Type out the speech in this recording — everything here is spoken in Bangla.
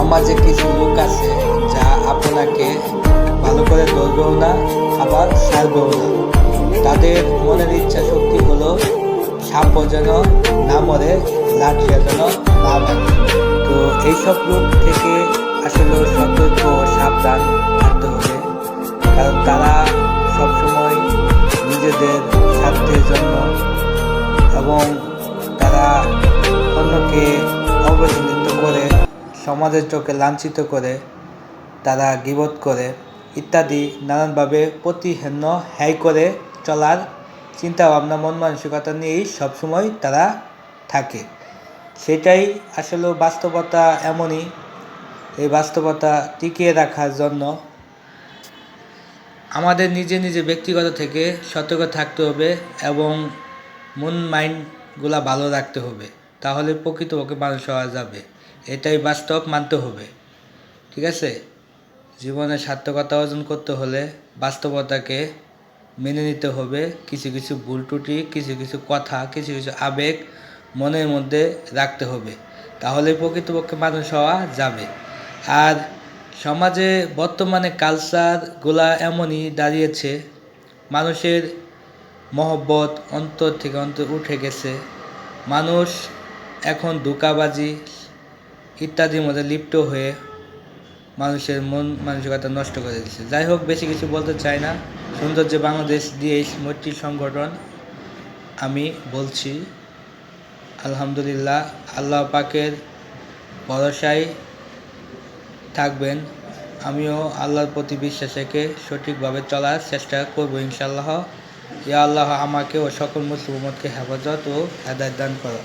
সমাজে কিছু লোক আছে যা আপনাকে ভালো করে ধরবেও না, আবার ছাড়বেও না। তাদের মনের ইচ্ছা শক্তি হলো সাপও যেন না মরে, লাঠিও যেন না ভাঙে। তো এইসব লোক থেকে আসলে সতর্ক ও সাবধান থাকতে হবে, কারণ তারা সবসময় নিজেদের স্বার্থের জন্য এবং তারা অন্যকে অবহেলিত করে, সমাজের চোখে লাঞ্ছিত করে, তারা গীবত করে ইত্যাদি নানানভাবে প্রতিহেন্য হ্যায় করে চলার চিন্তা ভাবনা মন মানসিকতা নিয়েই সবসময় তারা থাকে। সেটাই আসলে বাস্তবতা এমনই। এই বাস্তবতা টিকিয়ে রাখার জন্য আমাদের নিজে নিজে ব্যক্তিগত থেকে সতর্ক থাকতে হবে এবং মন মাইন্ডগুলা ভালো রাখতে হবে, তাহলে প্রকৃতপক্ষে মানুষ হওয়া যাবে। এটাই বাস্তব, মানতে হবে। ঠিক আছে? জীবনে সার্থকতা অর্জন করতে হলে বাস্তবতাকে মেনে নিতে হবে। কিছু কিছু ভুল ত্রুটি, কিছু কিছু কথা, কিছু কিছু আবেগ মনের মধ্যে রাখতে হবে, তাহলে প্রকৃতপক্ষে মানুষ হওয়া যাবে। আর সমাজে বর্তমানে কালচারগুলা এমনই দাঁড়িয়েছে, মানুষের মহব্বত অন্তর থেকে অন্তর উঠে গেছে। মানুষ এখন ধোঁকাবাজি ইত্যাদির মধ্যে লিপ্ত হয়ে মানুষের মন মানসিকতা নষ্ট করে দিচ্ছে। যাই হোক, বেশি কিছু বলতে চাই না। সৌন্দর্য বাংলাদেশ দিয়ে মৈত্রী সংগঠন আমি বলছি, আলহামদুলিল্লাহ, আল্লাহ পাকের ভরসায় থাকবেন। আমিও আল্লাহর প্রতি বিশ্বাস রেখে সঠিকভাবে চলার চেষ্টা করব ইনশাআল্লাহ। ইয়া আল্লাহ, আমাকে ও সকল মুসলিম উম্মতকে হেফাজত ও হেদায়েত দান করো।